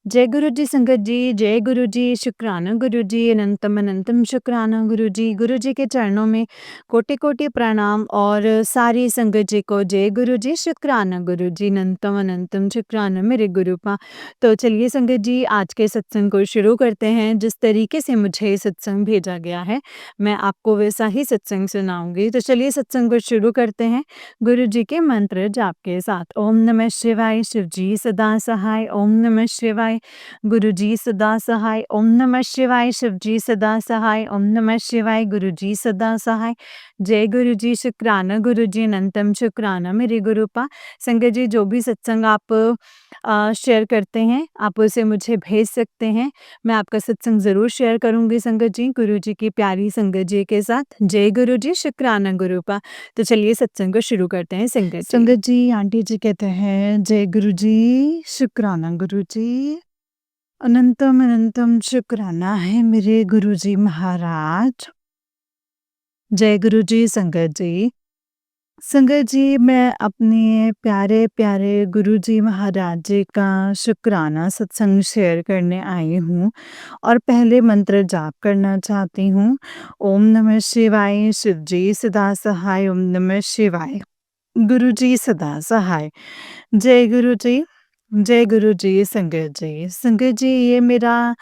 जय गुरु जी संगत जी, जय गुरु जी, शुक्राना गुरु जी, अनंतम अनंतम शुक्राना गुरु जी के चरणों में कोटि-कोटि प्रणाम और सारी संगत जी को जय गुरु जी, शुक्राना गुरु जी, अनंतम अनंतम शुक्राना मेरे गुरुपा। तो चलिए संगत जी आज के सत्संग को शुरू करते हैं। जिस तरीके से मुझे सत्संग भेजा गया है, मैं आपको वैसा ही सत्संग सुनाऊँगी। तो चलिए सत्संग को शुरू करते हैं गुरु जी के मंत्र जाप के साथ। ओम नमः शिवाय, शिव जी सदा सहाय। ओम नमः शिवाय, गुरु जी सदा सहाय। ओम नमः शिवाय, शिव जी सदा सहाय। ओम नमः शिवाय, गुरु जी सदा सहाय। जय गुरु जी, शुक्राना गुरु जी, अनंतम शुक्राना मेरे गुरुपा। संगत जी जो भी सत्संग आप शेयर करते हैं, आप उसे मुझे भेज सकते हैं। मैं आपका सत्संग ज़रूर शेयर करूँगी संगत जी, गुरु जी की प्यारी संगत जी के साथ। जय गुरु जी, शुक्राना गुरुपा। तो चलिए सत्संग को शुरू करते हैं संगत जी। संगत जी, आंटी जी कहते हैं जय गुरु जी, शुक्राना गुरु जी। अनंतम अनंतम शुक्राना है मेरे गुरु जी महाराज। जय गुरु जी संगत जी। संगत जी, मैं अपने प्यारे-प्यारे गुरु जी महाराज जी का शुक्राना सत्संग शेयर करने आई हूँ और पहले मंत्र जाप करना चाहती हूँ। ओम नमः शिवाय, शिव जी सदा सहाय। ओम नमः शिवाय, गुरु जी सदा सहाय। जय गुरु जी, जय गुरु जी संगत जी। संगत जी, ये मेरा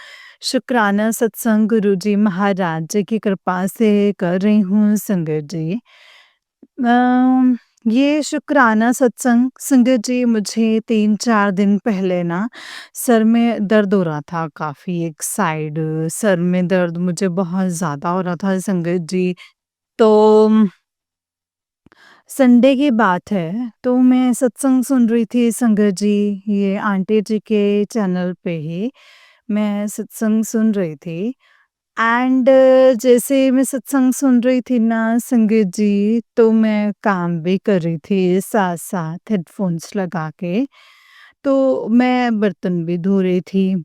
शुक्राना सत्संग गुरु जी महाराज जी की कृपा से कर रही हूँ संगत जी। ये शुक्राना सत्संग संगत जी मुझे 3-4 दिन पहले ना सर में दर्द हो रहा था काफ़ी, एक साइड सर में दर्द मुझे बहुत ज़्यादा हो रहा था संगत जी। तो संडे की बात है, तो मैं सत्संग सुन रही थी संगत जी, ये आंटी जी के चैनल पे ही मैं सत्संग सुन रही थी। एंड जैसे मैं सत्संग सुन रही थी ना संगत जी, तो मैं काम भी कर रही थी साथ-साथ हेडफ़ोन्स लगा के। तो मैं बर्तन भी धो रही थी।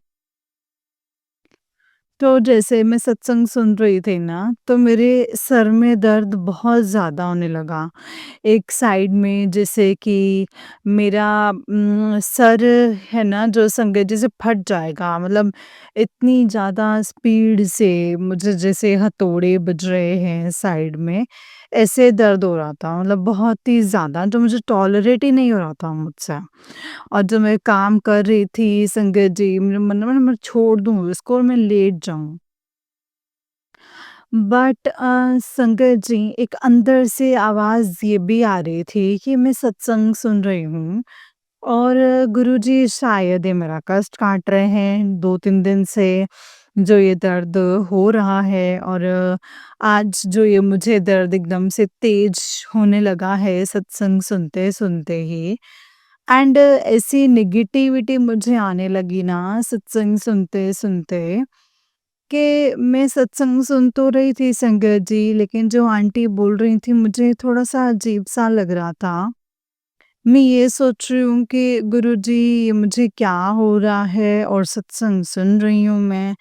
तो जैसे मैं सत्संग सुन रही थी ना, तो मेरे सर में दर्द बहुत ज़्यादा होने लगा। एक साइड में जैसे कि मेरा सर है ना जो संगत जैसे फट जाएगा, मतलब इतनी ज़्यादा स्पीड से मुझे जैसे हथौड़े बज रहे हैं साइड में, ऐसे दर्द हो रहा था, मतलब बहुत ही ज़्यादा जो मुझे टॉलरेट ही नहीं हो रहा था मुझसे। और जब मैं काम कर रही थी संगत जी, मेरे मन में मैं छोड़ दूँ इसको और मैं लेट जाऊँ। बट संगत जी, एक अंदर से आवाज़ ये भी आ रही थी कि मैं सत्संग सुन रही हूँ और गुरुजी शायद ये मेरा कष्ट काट रहे हैं 2-3 दिन से जो ये दर्द हो रहा है। और आज जो ये मुझे दर्द एकदम से तेज होने लगा है सत्संग सुनते-सुनते ही। एंड ऐसी नेगेटिविटी मुझे आने लगी ना सत्संग सुनते-सुनते कि मैं सत्संग सुन तो रही थी संगत जी, लेकिन जो आंटी बोल रही थी मुझे थोड़ा-सा अजीब-सा लग रहा था। मैं ये सोच रही हूँ कि गुरुजी ये मुझे क्या हो रहा है और सत्संग सुन रही हूँ मैं,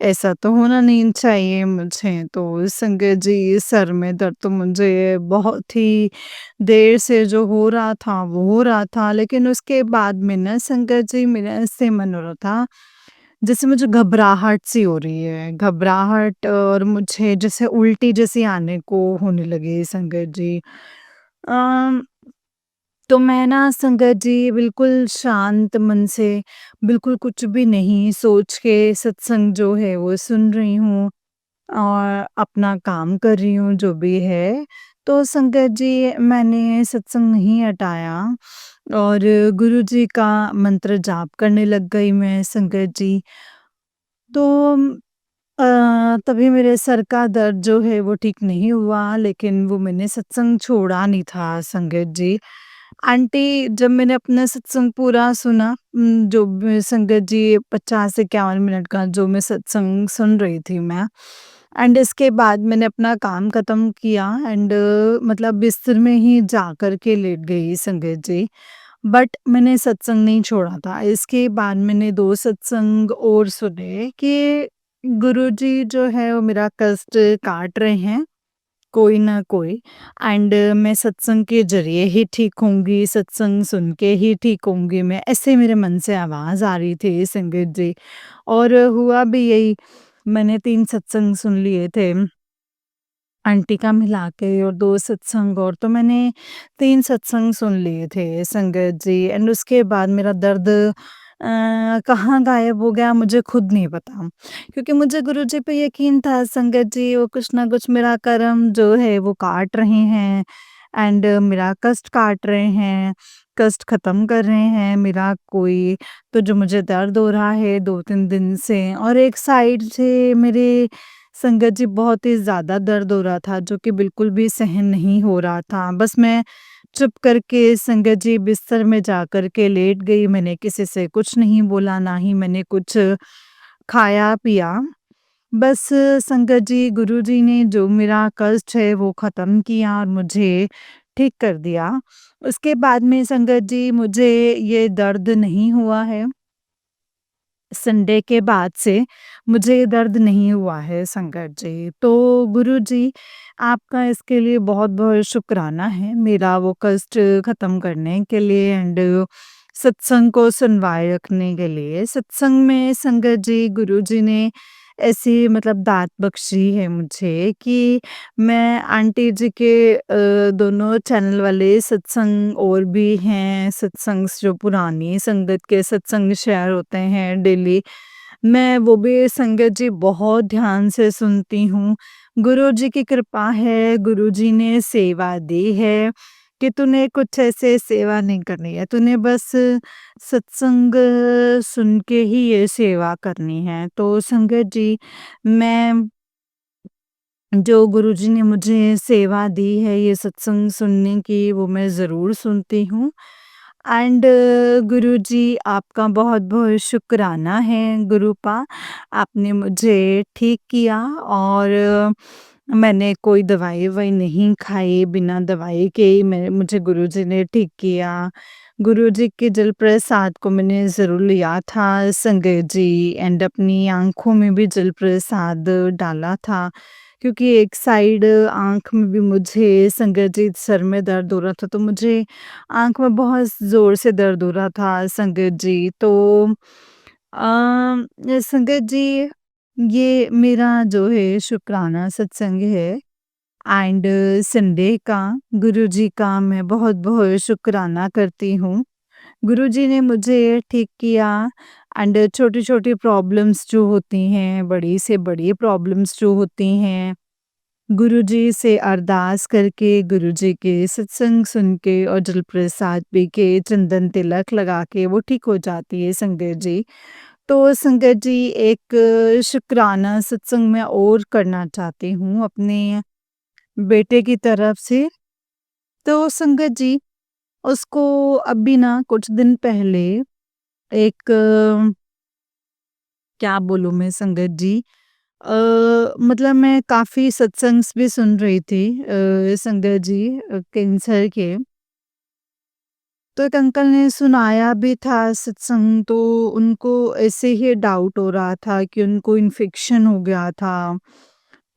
ऐसा तो होना नहीं चाहिए मुझे। तो संगत जी, सर में दर्द तो मुझे बहुत ही देर से जो हो रहा था वो हो रहा था, लेकिन उसके बाद में ना संगत जी मेरा ऐसे मन हो रहा था जैसे मुझे घबराहट सी हो रही है, घबराहट और मुझे जैसे उल्टी जैसी आने को होने लगी संगत जी। अम, तो मैं ना संगत जी बिल्कुल शांत मन से, बिल्कुल कुछ भी नहीं सोच के सत्संग जो है वो सुन रही हूँ और अपना काम कर रही हूँ जो भी है। तो संगत जी, मैंने सत्संग नहीं हटाया और गुरुजी का मंत्र जाप करने लग गई मैं संगत जी। तो तभी मेरे सर का दर्द जो है वो ठीक नहीं हुआ, लेकिन वो मैंने सत्संग छोड़ा नहीं था संगत जी। आंटी जब मैंने अपना सत्संग पूरा सुना, जो भी संगत जी 50 से 51 मिनट का जो मैं सत्संग सुन रही थी मैं, एंड इसके बाद मैंने अपना काम खत्म किया एंड मतलब बिस्तर में ही जा कर के लेट गई संगत जी। बट मैंने सत्संग नहीं छोड़ा था। इसके बाद मैंने 2 सत्संग और सुने कि गुरुजी जो है वो मेरा कष्ट काट रहे हैं कोई ना कोई एंड मैं सत्संग के ज़रिए ही ठीक होंगी, सत्संग सुन के ही ठीक होंगी मैं, ऐसे मेरे मन से आवाज़ आ रही थी संगत जी। और हुआ भी यही, मैंने 3 सत्संग सुन लिए थे, आंटी का मिला के और 2 सत्संग और, तो मैंने 3 सत्संग सुन लिए थे संगत जी एंड उसके बाद मेरा दर्द कहाँ गायब हो गया मुझे खुद नहीं पता। क्योंकि मुझे गुरुजी पे यकीन था संगत जी, वो कुछ ना कुछ मेरा कर्म जो है वो काट रहे हैं एंड मेरा कष्ट काट रहे हैं, कष्ट ख़त्म कर रहे हैं मेरा कोई। तो जो मुझे दर्द हो रहा है 2-3 दिन से और एक साइड से मेरे संगत जी बहुत ही ज़्यादा दर्द हो रहा था जो कि बिल्कुल भी सहन नहीं हो रहा था। बस मैं चुप करके संगत जी बिस्तर में जा कर के लेट गई, मैंने किसी से कुछ नहीं बोला, ना ही मैंने कुछ खाया-पिया। बस संगत जी गुरुजी ने जो मेरा कष्ट है वो ख़त्म किया और मुझे ठीक कर दिया। उसके बाद में संगत जी मुझे ये दर्द नहीं हुआ है। संडे के बाद से मुझे ये दर्द नहीं हुआ है संकट जी। तो गुरुजी आपका इसके लिए बहुत-बहुत शुक्राना है, मेरा वो कष्ट ख़त्म करने के लिए एंड सत्संग को सुनवाए रखने के लिए। सत्संग में संगत जी गुरुजी ने ऐसी मतलब दात बख्शी है मुझे कि मैं आंटी जी के दोनों चैनल वाले सत्संग और भी हैं, सत्संग जो पुरानी संगत के सत्संग शेयर होते हैं डेली, मैं वो भी संगत जी बहुत ध्यान से सुनती हूँ। गुरुजी की कृपा है, गुरुजी ने सेवा दी है कि तूने कुछ ऐसे सेवा नहीं करनी है, तूने बस सत्संग सुन के ही ये सेवा करनी है। तो संगत जी मैं जो गुरुजी ने मुझे सेवा दी है ये सत्संग सुनने की वो मैं ज़रूर सुनती हूँ एंड गुरुजी आपका बहुत-बहुत शुक्राना है गुरुपा, आपने मुझे ठीक किया और मैंने कोई दवाई-ववाई नहीं खाई, बिना दवाई के ही मैं मुझे गुरुजी ने ठीक किया। गुरुजी के जल प्रसाद को मैंने ज़रूर लिया था संगत जी एंड अपनी आँखों में भी जल प्रसाद डाला था। क्योंकि एक साइड आँख में भी मुझे संगत जी सर में दर्द हो रहा था, तो मुझे आँख में बहुत ज़ोर से दर्द हो रहा था संगत जी। तो संगत जी ये मेरा जो है शुक्राना सत्संग है एंड संडे का गुरुजी का मैं बहुत-बहुत शुक्राना करती हूँ। गुरुजी ने मुझे ठीक किया एंड छोटी-छोटी प्रॉब्लम्स जो होती हैं, बड़ी से बड़ी प्रॉब्लम्स जो होती हैं, गुरुजी से अरदास करके, गुरुजी के सत्संग सुन के और जल प्रसाद पी के, चंदन तिलक लगा के वो ठीक हो जाती है संगत जी। तो संगत जी एक शुक्राना सत्संग मैं और करना चाहती हूँ अपने बेटे की तरफ से। तो संगत जी उसको अभी ना कुछ दिन पहले एक क्या बोलूँ मैं संगत जी मतलब मैं काफ़ी सत्संग्स भी सुन रही थी संगत जी कैंसर के। तो एक अंकल ने सुनाया भी था सत्संग, तो उनको ऐसे ही डाउट हो रहा था कि उनको इन्फेक्शन हो गया था।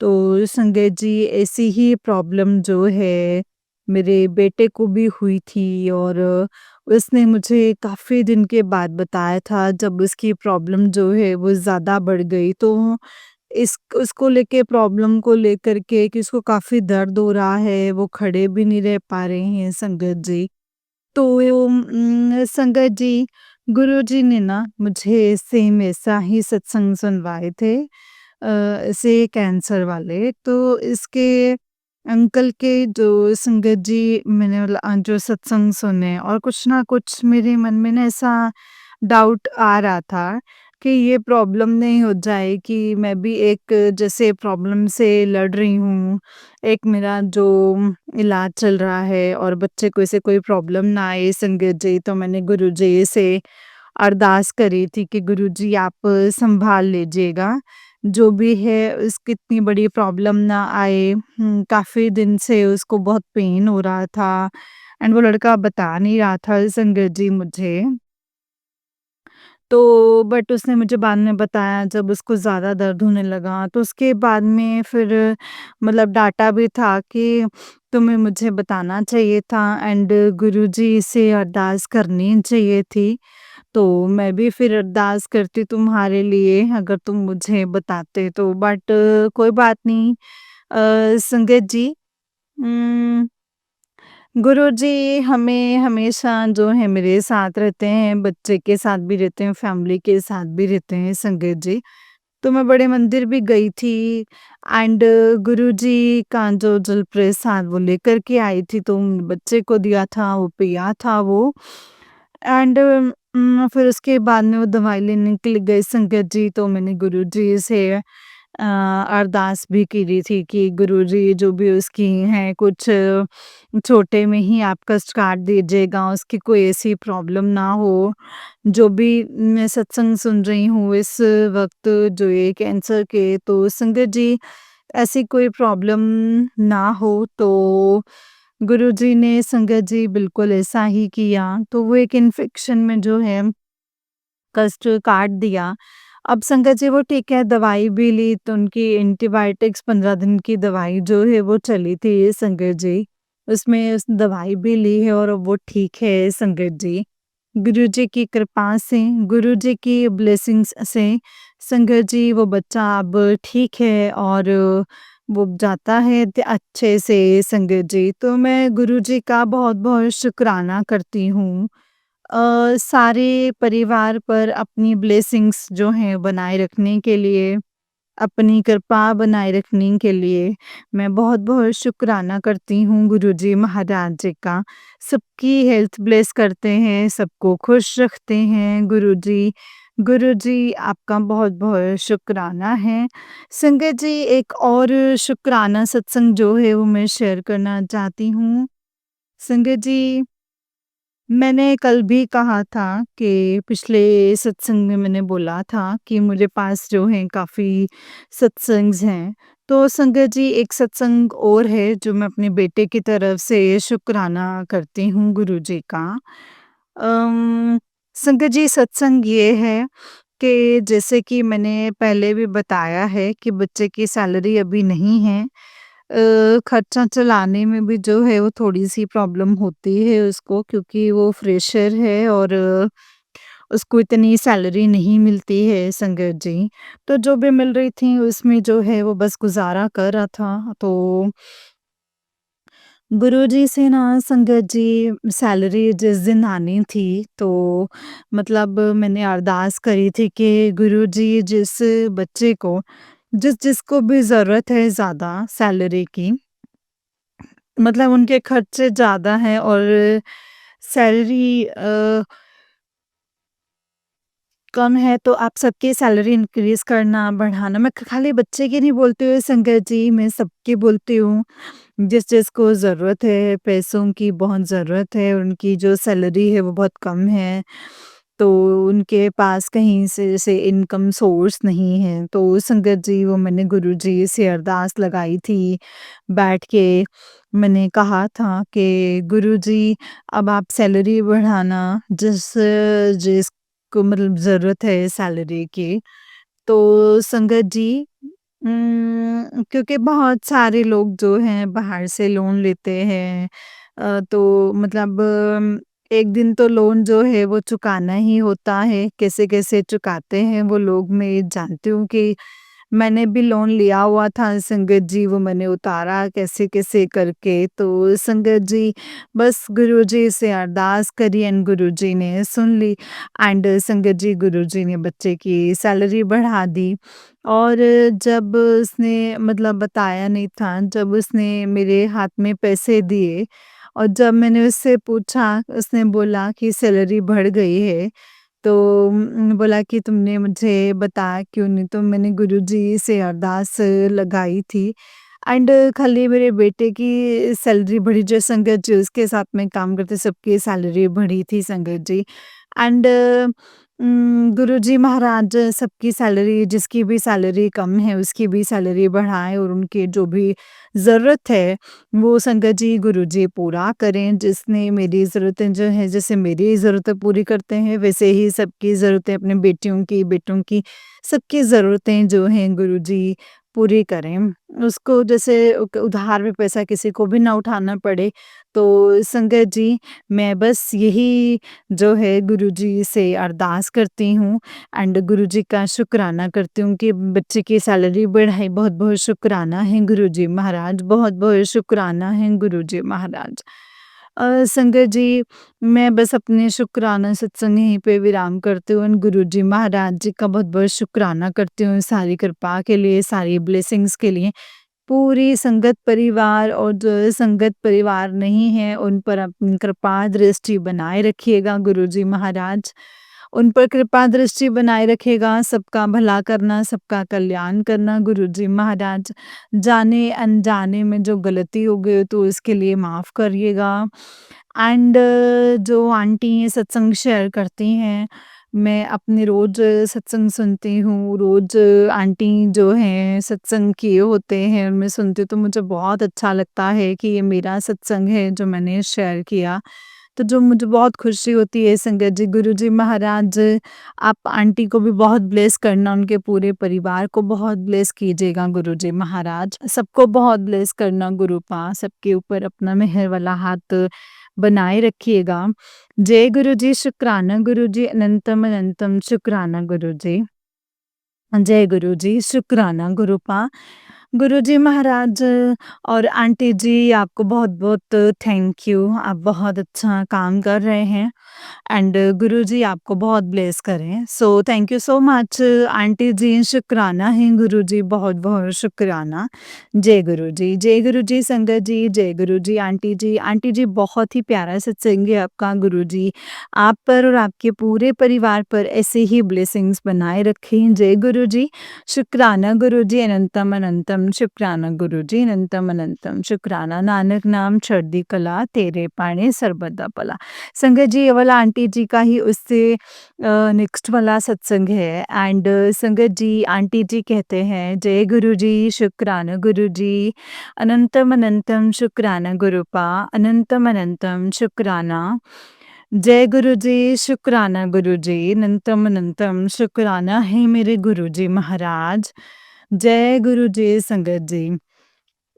तो संगत जी ऐसी ही प्रॉब्लम जो है मेरे बेटे को भी हुई थी और उसने मुझे काफ़ी दिन के बाद बताया था जब उसकी प्रॉब्लम जो है वो ज़्यादा बढ़ गई, तो इस उसको लेके प्रॉब्लम को लेकर के कि उसको काफ़ी दर्द हो रहा है, वो खड़े भी नहीं रह पा रहे हैं संगत जी। तो संगत जी, गुरुजी ने ना मुझे सेम ऐसा ही सत्संग सुनवाए थे ऐसे कैंसर वाले। तो इसके अंकल के जो संगत जी मैंने जो सत्संग सुने और कुछ ना कुछ मेरे मन में ना ऐसा डाउट आ रहा था कि ये प्रॉब्लम नहीं हो जाए कि मैं भी एक जैसे प्रॉब्लम से लड़ रही हूँ, एक मेरा जो इलाज चल रहा है और बच्चे को ऐसे कोई प्रॉब्लम ना आए संगत जी, तो मैंने गुरुजी से अरदास करी थी कि गुरुजी आप संभाल लीजिएगा, जो भी है उसकी इतनी बड़ी प्रॉब्लम ना आए। काफ़ी दिन से उसको बहुत पेन हो रहा था एंड वो लड़का बता नहीं रहा था संगत जी मुझे। तो बट उसने मुझे बाद में बताया जब उसको ज़्यादा दर्द होने लगा, तो उसके बाद में फिर मतलब डाँटा भी था कि तुम्हें मुझे बताना चाहिए था एंड गुरुजी से अरदास करनी चाहिए थी। तो मैं भी फिर अरदास करती तुम्हारे लिए अगर तुम मुझे बताते तो, बट कोई बात नहीं। संगत जी, उम, गुरुजी हमें हमेशा जो है मेरे साथ रहते हैं, बच्चे के साथ भी रहते हैं, फैमिली के साथ भी रहते हैं संगत जी। तो मैं बड़े मंदिर भी गई थी एंड गुरुजी का जो जल प्रसाद वो लेकर के आई थी, तो बच्चे को दिया था, वो पिया था वो। एंड फिर उसके बाद में वो दवाई लेने के लिए गए संगत जी, तो मैंने गुरुजी से अरदास भी करी थी कि गुरुजी जो भी उसकी हैं कुछ छोटे में ही आप कष्ट काट दीजिएगा, उसकी कोई ऐसी प्रॉब्लम ना हो। जो भी मैं सत्संग सुन रही हूँ इस वक़्त जो ये कैंसर के, तो संगत जी ऐसी कोई प्रॉब्लम ना हो। तो गुरुजी ने संगत जी बिल्कुल ऐसा ही किया, तो वो एक इन्फेक्शन में जो है कष्ट काट दिया। अब संगत जी वो ठीक है, दवाई भी ली तो उनकी एंटीबायोटिक्स 15 दिन की दवाई जो है वो चली थी संगत जी। उसमें उस दवाई भी ली है और अब वो ठीक है संगत जी। गुरुजी की कृपा से, गुरुजी की ब्लेसिंग्स से संगत जी वो बच्चा अब ठीक है और वो जाता है अच्छे से संगत जी। तो मैं गुरुजी का बहुत-बहुत शुकराना करती हूँ। सारे परिवार पर अपनी ब्लेसिंग्स जो हैं बनाए रखने के लिए, अपनी कृपा बनाए रखने के लिए मैं बहुत-बहुत शुकराना करती हूँ गुरुजी महाराज जी का। सबकी हेल्थ ब्लेस करते हैं, सबको खुश रखते हैं गुरुजी। गुरुजी आपका बहुत-बहुत शुकराना है। संगत जी एक और शुकराना सत्संग जो है वो मैं शेयर करना चाहती हूँ। संगत जी, मैंने कल भी कहा था कि पिछले सत्संग में मैंने बोला था कि मेरे पास जो है काफ़ी सत्संग्स हैं। तो संगत जी एक सत्संग और है जो मैं अपने बेटे की तरफ से शुकराना करती हूँ गुरुजी का। संगत जी सत्संग ये है कि जैसे कि मैंने पहले भी बताया है कि बच्चे की सैलरी अभी नहीं है। खर्चा चलाने में भी जो है वो थोड़ी-सी प्रॉब्लम होती है उसको, क्योंकि वो फ्रेशर है और उसको इतनी सैलरी नहीं मिलती है संगत जी। तो जो भी मिल रही थी उसमें जो है वो बस गुज़ारा कर रहा था। तो गुरुजी से ना संगत जी सैलरी जिस दिन आनी थी, तो मतलब मैंने अरदास करी थी कि गुरुजी जिस बच्चे को जिसको भी ज़रूरत है ज़्यादा सैलरी की, मतलब उनके खर्चे ज़्यादा हैं और सैलरी कम है, तो आप सबकी सैलरी इंक्रीज़ करना, बढ़ाना। मैं खाली बच्चे की नहीं बोलती हूँ संगत जी, मैं सबकी बोलती हूँ। जिसको ज़रूरत है, पैसों की बहुत ज़रूरत है, उनकी जो सैलरी है वो बहुत कम है, तो उनके पास कहीं से जैसे इनकम सोर्स नहीं है। तो संगत जी वो मैंने गुरुजी से अरदास लगाई थी, बैठ के मैंने कहा था कि गुरुजी अब आप सैलरी बढ़ाना, जिसको मतलब ज़रूरत है सैलरी की। तो संगत जी क्योंकि बहुत सारे लोग जो हैं बाहर से लोन लेते हैं, तो मतलब एक दिन तो लोन जो है वो चुकाना ही होता है, कैसे-कैसे चुकाते हैं वो लोग, मैं जानती हूँ कि मैंने भी लोन लिया हुआ था संगत जी, वो मैंने उतारा कैसे-कैसे करके। तो संगत जी बस गुरुजी से अरदास करी एंड गुरुजी ने सुन ली एंड संगत जी गुरुजी ने बच्चे की सैलरी बढ़ा दी। और जब उसने मतलब बताया नहीं था, जब उसने मेरे हाथ में पैसे दिए और जब मैंने उससे पूछा, उसने बोला कि सैलरी बढ़ गई है। तो बोला कि तुमने मुझे बताया क्यों नहीं? तो मैंने गुरुजी से अरदास लगाई थी एंड खाली मेरे बेटे की सैलरी बढ़ी, जो संगत जी उसके साथ में काम करते सबकी सैलरी बढ़ी थी संगत जी। एंड गुरुजी महाराज सबकी सैलरी, जिसकी भी सैलरी कम है उसकी भी सैलरी बढ़ाएँ और उनकी जो भी ज़रूरत है वो संगत जी गुरुजी पूरा करें। जिसने मेरी ज़रूरतें जो हैं, जैसे मेरी ज़रूरतें पूरी करते हैं वैसे ही सबकी ज़रूरतें, अपने बेटियों की, बेटों की, सबकी ज़रूरतें जो हैं गुरुजी पूरी करें। उसको जैसे उधार में पैसा किसी को भी ना उठाना पड़े। तो संगत जी, मैं बस यही जो है गुरुजी से अरदास करती हूँ एंड गुरुजी का शुक्राना करती हूँ कि बच्चे की सैलरी बढ़ाई। बहुत-बहुत शुक्राना है गुरुजी महाराज, बहुत-बहुत शुक्राना है गुरुजी महाराज। संगत जी, मैं बस अपने शुक्राना सत्संग यहीं पे विराम करती हूँ एंड गुरुजी महाराज जी का बहुत-बहुत शुक्राना करती हूँ सारी कृपा के लिए, सारी ब्लेसिंग्स के लिए। पूरी संगत परिवार और जो संगत परिवार नहीं है उन पर अपनी कृपा दृष्टि बनाए रखिएगा गुरुजी महाराज। उन पर कृपा दृष्टि बनाए रखिएगा, सबका भला करना, सबका कल्याण करना गुरुजी महाराज। जाने अनजाने में जो गलती हो गई तो उसके लिए माफ़ करिएगा। एंड जो आंटी हैं सत्संग शेयर करती हैं, मैं अपने रोज़ सत्संग सुनती हूँ, रोज़ आंटी जो हैं सत्संग किए होते हैं, मैं सुनती हूँ तो मुझे बहुत अच्छा लगता है कि ये मेरा सत्संग है जो मैंने शेयर किया। तो जो मुझे बहुत खुशी होती है संगत जी, गुरुजी महाराज आप आंटी को भी बहुत ब्लेस करना, उनके पूरे परिवार को बहुत ब्लेस कीजिएगा गुरुजी महाराज। सबको बहुत ब्लेस करना गुरुपा, सबके ऊपर अपना मेहर वाला हाथ बनाए रखिएगा। जय गुरुजी, शुक्राना गुरुजी, अनंतम अनंतम शुक्राना गुरुजी। जय गुरुजी, शुक्राना गुरुपा। गुरुजी महाराज और आंटी जी, आपको बहुत-बहुत थैंक यू। आप बहुत अच्छा काम कर रहे हैं एंड गुरुजी आपको बहुत ब्लेस करें। So thank you so much aunty जी, शुक्राना है गुरुजी, बहुत-बहुत शुक्राना। जय गुरुजी संगत जी, जय गुरुजी आंटी जी। आंटी जी, बहुत ही प्यारा सत्संग है आपका गुरुजी। आप पर और आपके पूरे परिवार पर ऐसे ही ब्लेसिंग्स बनाए रखें। जय गुरुजी, शुक्राना गुरुजी, अनंतम अनंतम शुक्राना गुरुजी, अनंतम अनंतम शुक्राना। नानक नाम चढ़दी कला, तेरे पाणे सर्वदा भला। संगत जी, ये वाला आंटी जी का ही उससे नेक्स्ट वाला सत्संग है एंड संगत जी, आंटी जी कहते हैं, जय गुरुजी, शुक्राना गुरुजी, अनंतम अनंतम शुक्राना गुरुपा, अनंतम अनंतम शुक्राना। जय गुरुजी, शुक्राना गुरुजी, अनंतम अनंतम शुक्राना है मेरे गुरुजी महाराज। जय गुरुजी संगत जी।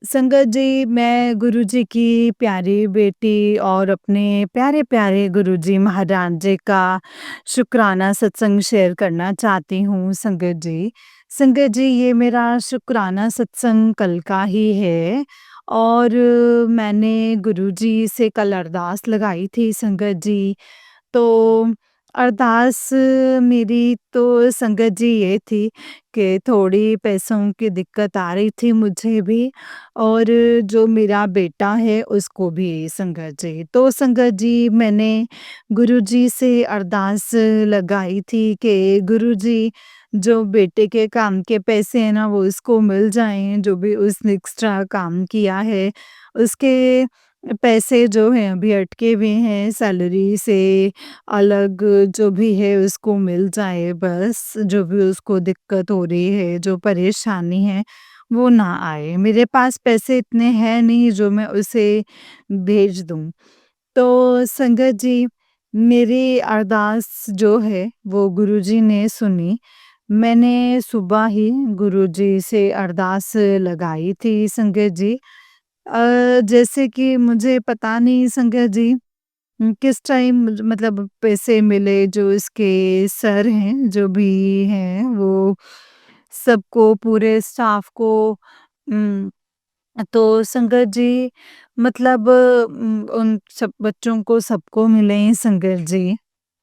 संगत जी, मैं गुरुजी की प्यारी बेटी और अपने प्यारे-प्यारे गुरुजी महाराज जी का शुक्राना सत्संग शेयर करना चाहती हूँ संगत जी। संगत जी, ये मेरा शुक्राना सत्संग कल का ही है और मैंने गुरुजी से कल अरदास लगाई थी संगत जी। तो अरदास मेरी तो संगत जी ये थी कि थोड़ी पैसों की दिक्कत आ रही थी मुझे भी और जो मेरा बेटा है उसको भी संगत जी। तो संगत जी, मैंने गुरुजी से अरदास लगाई थी कि गुरुजी जो बेटे के काम के पैसे हैं ना वो उसको मिल जाएँ, जो भी उसने एक्स्ट्रा काम किया है उसके पैसे जो हैं अभी अटके हुए हैं सैलरी से अलग, जो भी है उसको मिल जाए बस, जो भी उसको दिक्कत हो रही है, जो परेशानी है, वो ना आए। मेरे पास पैसे इतने हैं नहीं जो मैं उसे भेज दूँ। तो संगत जी, मेरी अरदास जो है वो गुरुजी ने सुनी। मैंने सुबह ही गुरुजी से अरदास लगाई थी संगत जी। जैसे कि मुझे पता नहीं संगत जी किस टाइम मतलब पैसे मिले, जो इसके सर हैं, जो भी हैं वो सबको, पूरे स्टाफ को उम, तो संगत जी मतलब उन सब बच्चों को सबको मिले हैं संगत जी।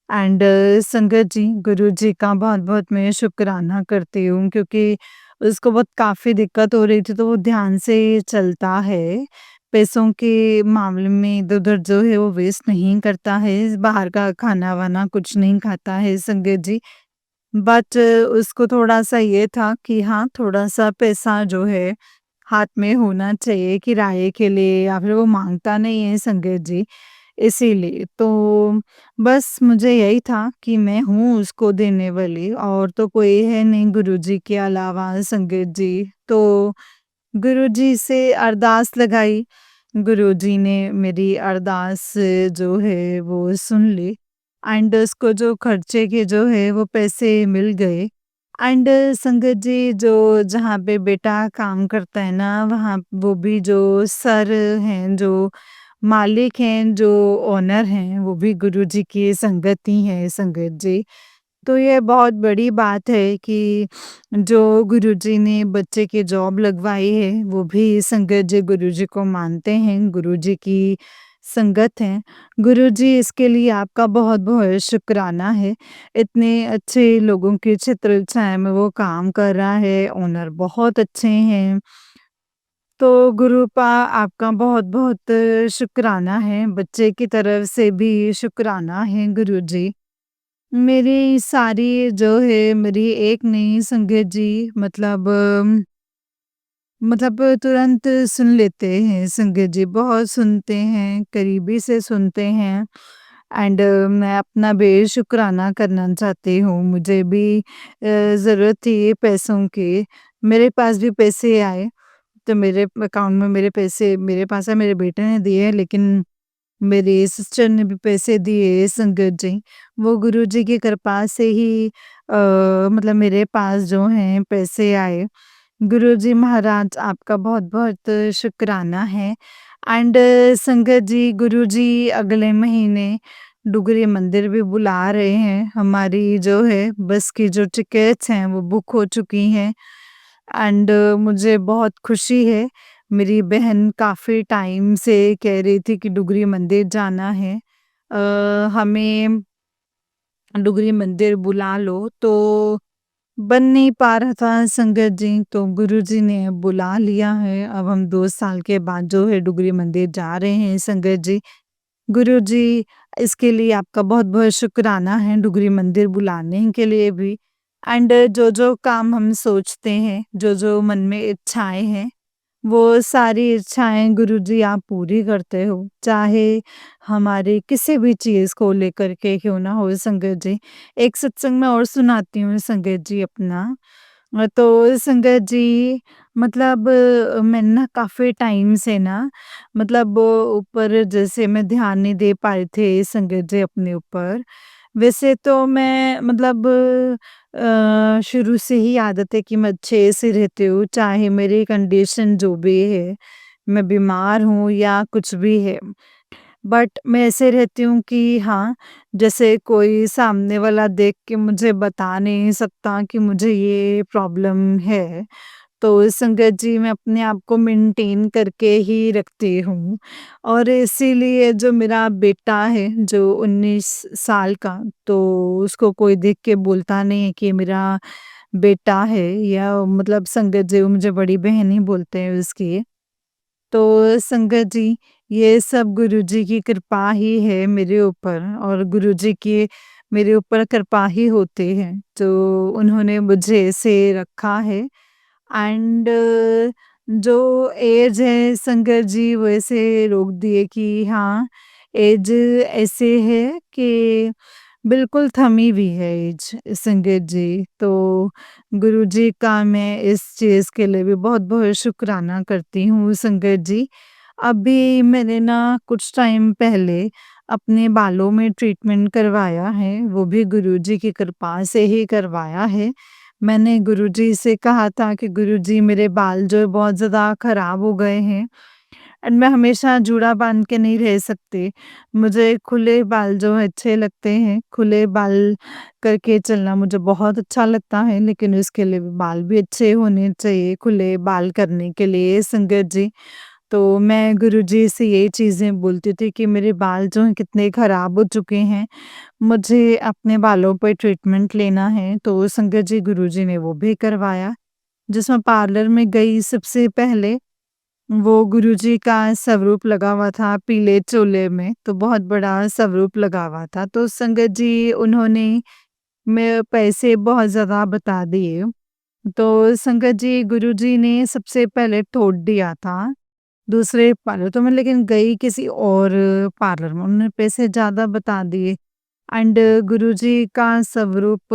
एंड संगत जी, गुरुजी का बहुत-बहुत मैं शुक्राना करती हूँ क्योंकि उसको बहुत काफ़ी दिक्कत हो रही थी तो वो ध्यान से चलता है। पैसों के मामले में इधर-उधर जो है वो वेस्ट नहीं करता है, बाहर का खाना-वाना कुछ नहीं खाता है संगत जी। बट उसको थोड़ा-सा ये था कि हाँ, थोड़ा-सा पैसा जो है हाथ में होना चाहिए किराए के लिए, या फिर वो माँगता नहीं है संगत जी। इसीलिए। तो बस मुझे यही था कि मैं हूँ उसको देने वाली और तो कोई है नहीं गुरुजी के अलावा संगत जी। तो गुरुजी से अरदास लगाई, गुरुजी ने मेरी अरदास जो है वो सुन ली एंड उसको जो खर्चे के जो है वो पैसे मिल गए। एंड संगत जी जो जहाँ पे बेटा काम करता है ना, वहाँ वो भी जो सर हैं, जो मालिक हैं, जो ओनर हैं, वो भी गुरुजी की संगत ही है संगत जी। तो ये बहुत बड़ी बात है कि जो गुरुजी ने बच्चे की जॉब लगवाई है, वो भी संगत जी गुरुजी को मानते हैं, गुरुजी की संगत हैं। गुरुजी इसके लिए आपका बहुत-बहुत शुक्राना है। इतने अच्छे लोगों की छत्र-छाया में वो काम कर रहा है, ओनर बहुत अच्छे हैं। तो गुरुपा आपका बहुत-बहुत शुक्राना है, बच्चे की तरफ से भी शुक्राना है गुरुजी। मेरी सारी जो है मेरी एक नहीं संगत जी मतलब तुरंत सुन लेते हैं संगत जी, बहुत सुनते हैं, करीबी से सुनते हैं एंड मैं अपना भी शुक्राना करना चाहती हूँ। मुझे भी ज़रूरत थी पैसों की, मेरे पास भी पैसे आए, तो मेरे अकाउंट में मेरे पैसे मेरे पास है, मेरे बेटे ने दिए लेकिन मेरी सिस्टर ने भी पैसे दिए संगत जी। वो गुरुजी की कृपा से ही मतलब मेरे पास जो हैं पैसे आए। गुरुजी महाराज आपका बहुत-बहुत शुक्राना है एंड संगत जी गुरुजी अगले महीने डुगरी मंदिर भी बुला रहे हैं। हमारी जो है बस की जो टिकट्स हैं वो बुक हो चुकी हैं एंड मुझे बहुत खुशी है। मेरी बहन काफ़ी टाइम से कह रही थी कि डुगरी मंदिर जाना है। हमें डुगरी मंदिर बुला लो, तो बन नहीं पा रहा था संगत जी, तो गुरुजी ने बुला लिया है। अब हम 2 साल के बाद जो है डुगरी मंदिर जा रहे हैं संगत जी। गुरुजी इसके लिए आपका बहुत-बहुत शुक्राना है डुगरी मंदिर बुलाने के लिए भी एंड जो-जो काम हम सोचते हैं, जो-जो मन में इच्छाएँ हैं, वो सारी इच्छाएँ गुरुजी आप पूरी करते हो, चाहे हमारी किसी भी चीज़ को लेकर के क्यों ना हो संगत जी। एक सत्संग मैं और सुनाती हूँ संगत जी अपना। तो संगत जी मतलब मैंने ना काफ़ी टाइम से ना मतलब ऊपर जैसे मैं ध्यान नहीं दे पा रही थी संगत जी अपने ऊपर। वैसे तो मैं मतलब शुरू से ही आदत है कि मैं अच्छे से रहती हूँ, चाहे मेरी कंडीशन जो भी है, मैं बीमार हूँ या कुछ भी है। बट मैं ऐसे रहती हूँ कि हाँ, जैसे कोई सामने वाला देख के मुझे बता नहीं सकता कि मुझे ये प्रॉब्लम है। तो संगत जी मैं अपने आप को मेंटेन करके ही रखती हूँ और इसीलिए जो मेरा बेटा है जो 19 साल का, तो उसको कोई देख के बोलता नहीं है कि मेरा बेटा है या मतलब संगत जी वो मुझे बड़ी बहन ही बोलते हैं उसकी। तो संगत जी ये सब गुरुजी की कृपा ही है मेरे ऊपर और गुरुजी की मेरे ऊपर कृपा ही होती है, जो उन्होंने मुझे ऐसे रखा है एंड जो एज है संगत जी वैसे रोक दिए कि हाँ, एज ऐसे है कि बिल्कुल थमी हुई है एज संगत जी। तो गुरुजी का मैं इस चीज़ के लिए भी बहुत-बहुत शुक्राना करती हूँ संगत जी। अभी मैंने ना कुछ टाइम पहले अपने बालों में ट्रीटमेंट करवाया है, वो भी गुरुजी की कृपा से ही करवाया है। मैंने गुरुजी से कहा था कि गुरुजी मेरे बाल जो है बहुत ज़्यादा खराब हो गए हैं एंड मैं हमेशा जूड़ा बाँध के नहीं रह सकती। मुझे खुले बाल जो है अच्छे लगते हैं, खुले बाल करके चलना मुझे बहुत अच्छा लगता है, लेकिन उसके लिए बाल भी अच्छे होने चाहिए, खुले बाल करने के लिए संगत जी। तो मैं गुरुजी से यही चीज़ें बोलती थी कि मेरे बाल जो हैं कितने खराब हो चुके हैं, मुझे अपने बालों पे ट्रीटमेंट लेना है, तो संगत जी गुरुजी ने वो भी करवाया। जिसमें पार्लर में गई सबसे पहले, वो गुरुजी का स्वरूप लगा हुआ था पीले चोले में, तो बहुत बड़ा स्वरूप लगा हुआ था, तो संगत जी उन्होंने मैं पैसे बहुत ज़्यादा बता दिए। तो संगत जी गुरुजी ने सबसे पहले ठोट दिया था दूसरे पार्लर तो मैं लेकिन गई किसी और पार्लर में, उन्होंने पैसे ज़्यादा बता दिए एंड गुरुजी का स्वरूप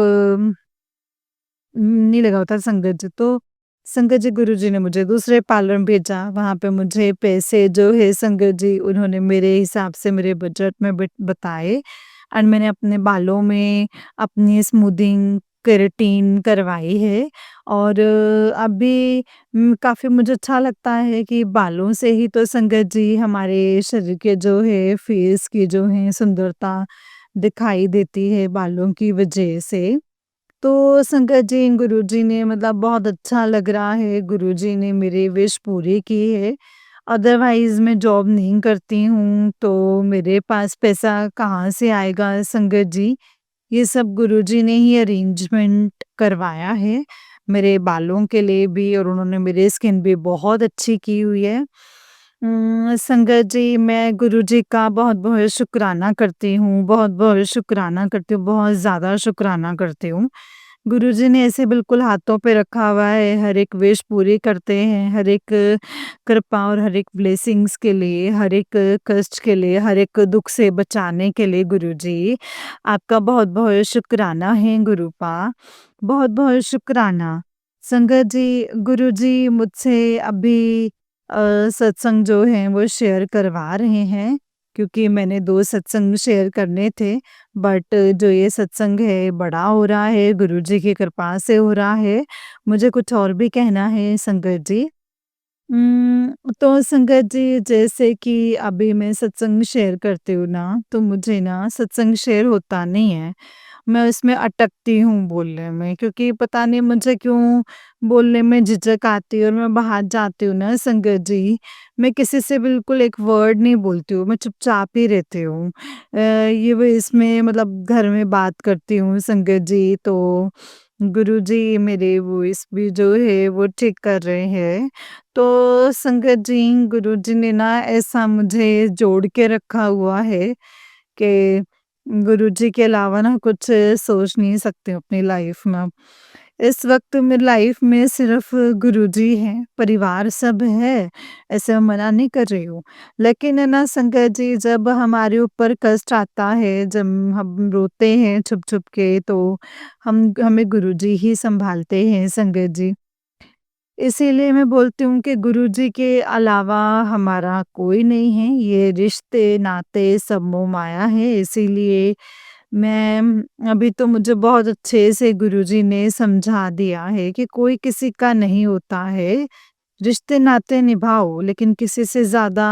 नहीं लगा होता संगत जी, तो संगत जी गुरुजी ने मुझे दूसरे पार्लर में भेजा, वहाँ पे मुझे पैसे जो है संगत जी उन्होंने मेरे हिसाब से मेरे बजट में बताए एंड मैंने अपने बालों में अपनी स्मूथिंग, केराटिन करवाई है और अभी काफ़ी मुझे अच्छा लगता है कि बालों से ही तो संगत जी हमारे शरीर के जो है फेस की जो है सुंदरता दिखाई देती है बालों की वजह से। तो संगत जी, गुरुजी ने मतलब बहुत अच्छा लग रहा है, गुरुजी ने मेरी विश पूरी की है। अदरवाइज़ मैं जॉब नहीं करती हूँ, तो मेरे पास पैसा कहाँ से आएगा संगत जी? ये सब गुरुजी ने ही अरेंजमेंट करवाया है, मेरे बालों के लिए भी और उन्होंने मेरी स्किन भी बहुत अच्छी की हुई है। संगत जी, मैं गुरुजी का बहुत-बहुत शुकराना करती हूँ, बहुत-बहुत शुकराना करती हूँ, बहुत ज़्यादा शुकराना करती हूँ। गुरुजी ने ऐसे बिल्कुल हाथों पे रखा हुआ है, हर एक विश पूरी करते हैं, हर एक कृपा और हर एक ब्लेसिंग्स के लिए, हर एक कष्ट के लिए, हर एक दुःख से बचाने के लिए गुरुजी, आपका बहुत-बहुत शुकराना है गुरुपा, बहुत-बहुत शुकराना। संगत जी, गुरुजी मुझसे अभी सत्संग जो है वो शेयर करवा रहे हैं, क्योंकि मैंने 2 सत्संग शेयर करने थे, बट जो ये सत्संग है बड़ा हो रहा है, गुरुजी की कृपा से हो रहा है। मुझे कुछ और भी कहना है संगत जी। तो संगत जी, जैसे कि अभी मैं सत्संग शेयर करती हूँ ना, तो मुझे ना सत्संग शेयर होता नहीं है। मैं उसमें अटकती हूँ बोलने में, क्योंकि पता नहीं मुझे क्यों बोलने में झिझक आती है और मैं बाहर जाती हूँ ना संगत जी, मैं किसी से बिल्कुल एक वर्ड नहीं बोलती हूँ, मैं चुपचाप ही रहती हूँ। ये वो इसमें मतलब घर में बात करती हूँ संगत जी, तो गुरुजी मेरे वॉइस भी जो है वो ठीक कर रहे हैं। तो संगत जी, गुरुजी ने ना ऐसा मुझे जोड़ के रखा हुआ है कि गुरुजी के अलावा ना कुछ सोच नहीं सकती हूँ अपनी लाइफ में। इस वक़्त मेरी लाइफ में सिर्फ़ गुरुजी हैं, परिवार सब है, ऐसे मैं मना नहीं कर रही हूँ। लेकिन है ना संगत जी, जब हमारे ऊपर कष्ट आता है, जब हम रोते हैं छुप-छुप के, तो हम हमें गुरुजी ही सँभालते हैं संगत जी। इसीलिए मैं बोलती हूँ कि गुरुजी के अलावा हमारा कोई नहीं है, ये रिश्ते, नाते सब मोह-माया है, इसीलिए मैं अभी तो मुझे बहुत अच्छे से गुरुजी ने समझा दिया है कि कोई किसी का नहीं होता है, रिश्ते-नाते निभाओ लेकिन किसी से ज़्यादा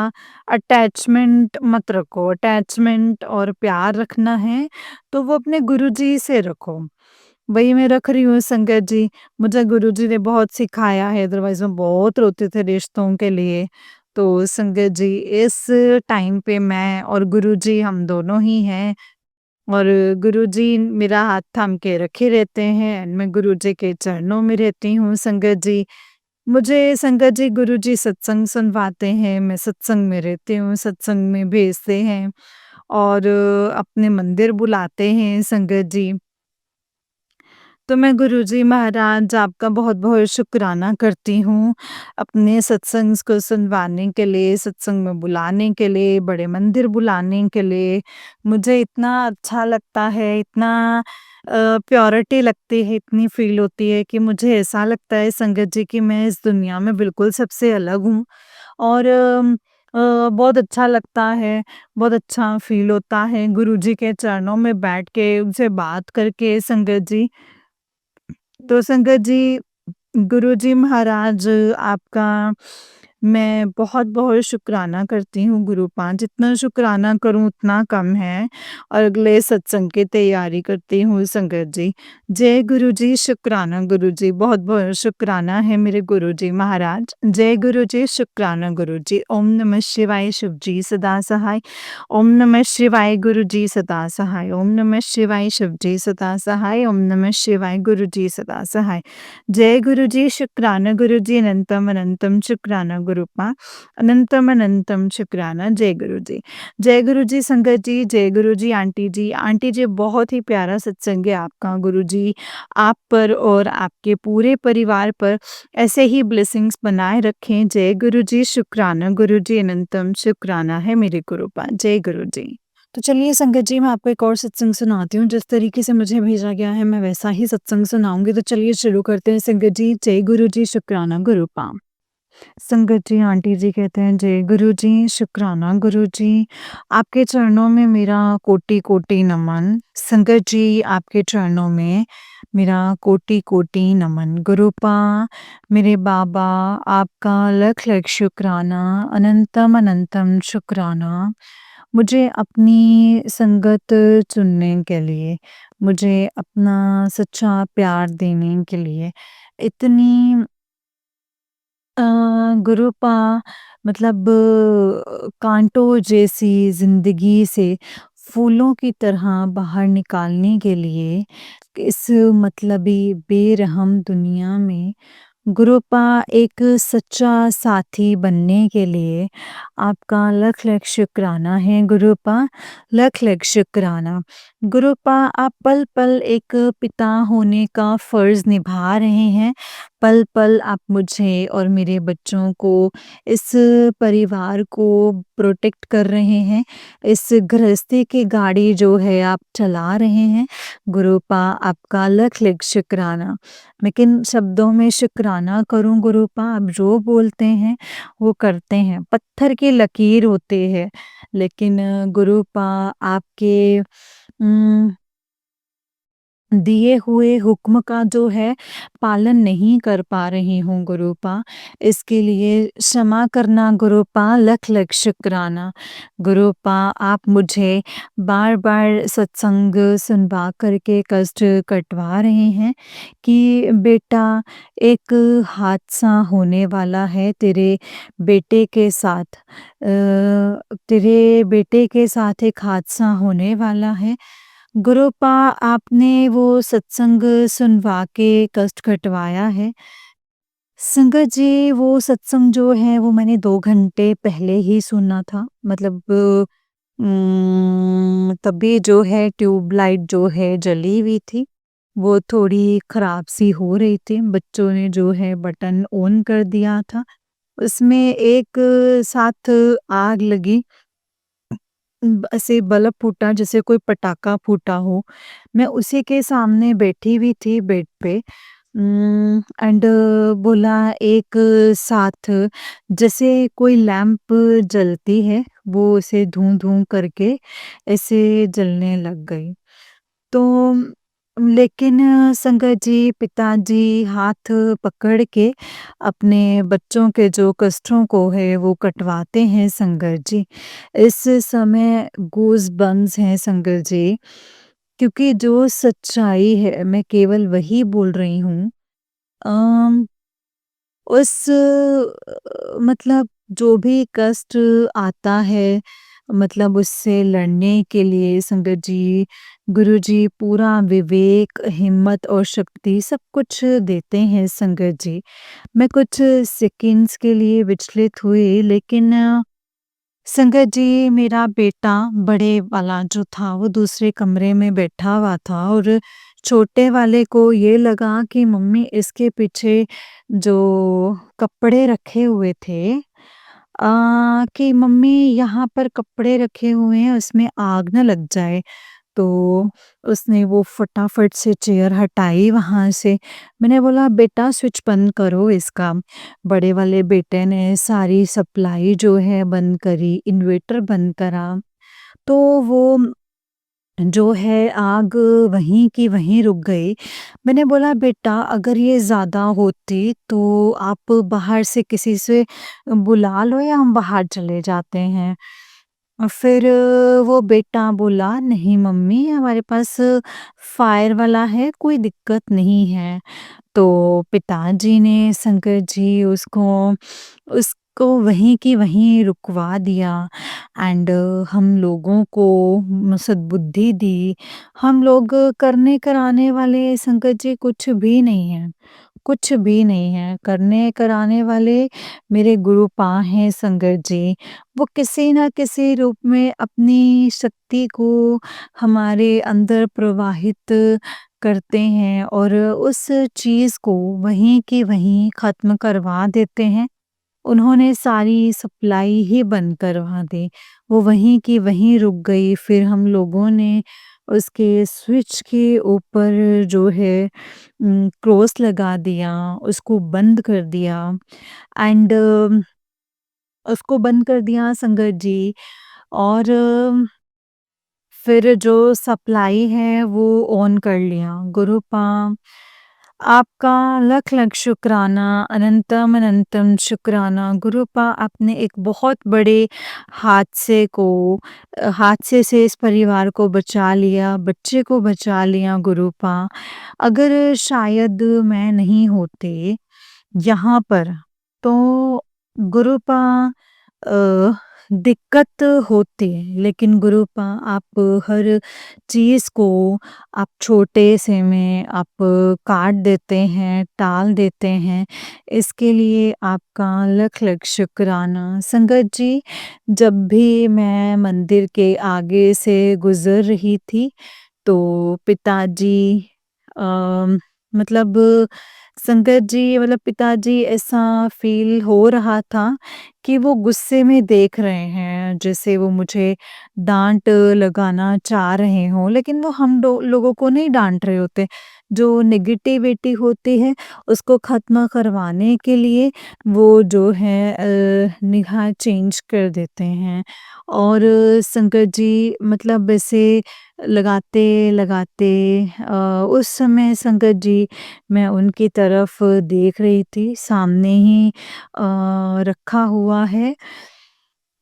अटैचमेंट मत रखो, अटैचमेंट और प्यार रखना है, तो वो अपने गुरुजी से रखो। वही मैं रख रही हूँ संगत जी, मुझे गुरुजी ने बहुत सिखाया है, अदरवाइज़ मैं बहुत रोती थी रिश्तों के लिए। तो संगत जी, इस टाइम पे मैं और गुरुजी हम दोनों ही हैं और गुरुजी मेरा हाथ थाम के रखे रहते हैं एंड मैं गुरुजी के चरणों में रहती हूँ संगत जी। मुझे संगत जी गुरुजी सत्संग सुनवाते हैं, मैं सत्संग में रहती हूँ, सत्संग में भेजते हैं और अपने मंदिर बुलाते हैं संगत जी। तो मैं गुरुजी महाराज आपका बहुत-बहुत शुकराना करती हूँ, अपने सत्संग को सुनवाने के लिए, सत्संग में बुलाने के लिए, बड़े मंदिर बुलाने के लिए। मुझे इतना अच्छा लगता है, इतना प्योरिटी लगती है, इतनी फ़ील होती है कि मुझे ऐसा लगता है संगत जी कि मैं इस दुनिया में बिल्कुल सबसे अलग हूँ और बहुत अच्छा लगता है, बहुत अच्छा फ़ील होता है गुरुजी के चरणों में बैठ के, उनसे बात करके संगत जी। तो संगत जी, गुरुजी महाराज आपका मैं बहुत-बहुत शुकराना करती हूँ गुरुपान, जितना शुकराना करूँ उतना कम है और अगले सत्संग की तैयारी करती हूँ संगत जी। जय गुरुजी, शुकराना गुरुजी, बहुत-बहुत शुकराना है मेरे गुरुजी महाराज। जय गुरुजी, शुकराना गुरुजी। ओम नमः शिवाय, शिव जी सदा सहाय। ओम नमः शिवाय, गुरुजी सदा सहाय। ओम नमः शिवाय, शिव जी सदा सहाय। ओम नमः शिवाय, गुरुजी सदा सहाय। जय गुरुजी, शुक्राना गुरुजी, अनंतम अनंतम शुक्राना गुरुपा अनंतम अनंतम शुक्राना। जय गुरु जी। जय गुरु जी संगत जी, जय गुरु जी आंटी जी। आंटी जी बहुत ही प्यारा सत्संग है आपका। गुरु जी आप पर और आपके पूरे परिवार पर ऐसे ही ब्लेसिंग्स बनाए रखें। जय गुरु जी, शुक्राना गुरु जी, अनंतम शुक्राना है मेरे गुरुपा। जय गुरु जी। तो चलिए संगत जी मैं आपको एक और सत्संग सुनाती हूँ। जिस तरीके से मुझे भेजा गया है मैं वैसा ही सत्संग सुनाऊँगी। तो चलिए शुरू करते हैं संगत जी। जय गुरु जी, शुक्राना गुरुपा। संगत जी आंटी जी कहते हैं जय गुरु जी, शुक्राना गुरु जी। आपके चरणों में मेरा कोटि-कोटि नमन। संगत जी आपके चरणों में मेरा कोटि-कोटि नमन। गुरुपा मेरे बाबा आपका लख-लख शुक्राना, अनंतम अनंतम शुक्राना। मुझे अपनी संगत चुनने के लिए, मुझे अपना सच्चा प्यार देने के लिए, इतनी अ, गुरुपा मतलब काँटों जैसी ज़िंदगी से फूलों की तरह बाहर निकालने के लिए इस मतलबी बेरहम दुनिया में गुरुपा एक सच्चा साथी बनने के लिए आपका लख लख शुक्राना है गुरुपा, लख लख शुक्राना। गुरुपा आप पल पल एक पिता होने का फर्ज निभा रहे हैं। पल पल आप मुझे और मेरे बच्चों को, इस परिवार को प्रोटेक्ट कर रहे हैं। इस गृहस्थी की गाड़ी जो है आप चला रहे हैं। गुरुपा आपका लख लख शुक्राना। मैं किन शब्दों में शुक्राना करूँ गुरुपा, आप जो बोलते हैं वो करते हैं। पत्थर की लकीर होते हैं, लेकिन गुरुपा आपके उम दिए हुए हुक्म का जो है पालन नहीं कर पा रही हूँ गुरुपा। इसके लिए क्षमा करना गुरुपा, लख लख शुक्राना। गुरुपा आप मुझे बार-बार सत्संग सुनवा कर के कष्ट कटवा रहे हैं कि बेटा एक हादसा होने वाला है तेरे बेटे के साथ। तेरे बेटे के साथ एक हादसा होने वाला है। गुरुपा आपने वो सत्संग सुनवा के कष्ट कटवाया है। संगत जी वो सत्संग जो है वो मैंने 2 घंटे पहले ही सुना था। मतलब तभी जो है ट्यूबलाइट जो है जली हुई थी। वो थोड़ी खराब सी हो रही थी। बच्चों ने जो है बटन ऑन कर दिया था। उसमें एक साथ आग लगी। ऐसे बल्ब फूटा जैसे कोई पटाखा फूटा हो। मैं उसी के सामने बैठी हुई थी बेड पे। एंड बोला एक साथ जैसे कोई लैंप जलती है, वो ऐसे धूं-धूं करके ऐसे जलने लग गई। तो लेकिन संगत जी, पिताजी हाथ पकड़ के अपने बच्चों के जो कष्टों को है वो कटवाते हैं संगत जी। इस समय गूज़बम्प्स हैं संगत जी, क्योंकि जो सच्चाई है मैं केवल वही बोल रही हूँ। अम उस मतलब जो भी कष्ट आता है, मतलब उससे लड़ने के लिए संगत जी, गुरुजी पूरा विवेक, हिम्मत और शक्ति सब कुछ देते हैं संगत जी। मैं कुछ सेकंड्स के लिए विचलित हुई, लेकिन संगत जी मेरा बेटा बड़े वाला जो था वो दूसरे कमरे में बैठा हुआ था और छोटे वाले को ये लगा कि मम्मी इसके पीछे जो कपड़े रखे हुए थे, कि मम्मी यहाँ पर कपड़े रखे हुए हैं उसमें आग ना लग जाए। तो उसने वो फटाफट से चेयर हटाई वहाँ से। मैंने बोला बेटा स्विच बंद करो इसका। बड़े वाले बेटे ने सारी सप्लाई जो है बंद करी, इन्वर्टर बंद करा। तो वो जो है आग वहीं की वहीं रुक गई। मैंने बोला बेटा अगर ये ज़्यादा होती तो आप बाहर से किसी से बुला लो या हम बाहर चले जाते हैं। फिर वो बेटा बोला नहीं मम्मी हमारे पास फायर वाला है, कोई दिक्कत नहीं है। तो पिताजी ने शंकर जी उसको उस को वहीं की वहीं रुकवा दिया एंड हम लोगों को सद्बुद्धि दी। हम लोग करने कराने वाले संगत जी कुछ भी नहीं हैं, कुछ भी नहीं हैं। करने कराने वाले मेरे गुरुपा हैं संगत जी। वो किसी न किसी रूप में अपनी शक्ति को हमारे अंदर प्रवाहित करते हैं और उस चीज़ को वहीं की वहीं ख़त्म करवा देते हैं। उन्होंने सारी सप्लाई ही बंद करवा दी। वो वहीं की वहीं रुक गई, फिर हम लोगों ने उसके स्विच के ऊपर जो है क्रॉस लगा दिया, उसको बंद कर दिया एंड उसको बंद कर दिया संगत जी। और फिर जो सप्लाई है वो ऑन कर लिया। गुरुपा आपका लख लख शुक्राना, अनंतम अनंतम शुक्राना। गुरुपा आपने एक बहुत बड़े हादसे से इस परिवार को बचा लिया, बच्चे को बचा लिया गुरुपा। अगर शायद मैं नहीं होते यहाँ पर तो गुरुपा अ, दिक्कत होती, लेकिन गुरुपा आप हर चीज़ को आप छोटे से में आप काट देते हैं, टाल देते हैं। इसके लिए आपका लख लख शुक्राना। संगत जी, जब भी मैं मंदिर के आगे से गुज़र रही थी तो पिताजी मतलब संगत जी मतलब पिताजी ऐसा फ़ील हो रहा था कि वो गुस्से में देख रहे हैं, जैसे वो मुझे डाँट लगाना चाह रहे हों, लेकिन वो हम दो लोगों को नहीं डाँट रहे होते। जो नेगेटिविटी होती है, उसको ख़त्म करवाने के लिए वो जो है निगाह चेंज कर देते हैं। और संगत जी मतलब ऐसे लगाते-लगाते उस समय संगत जी मैं उनकी तरफ देख रही थी, सामने ही रखा हुआ है।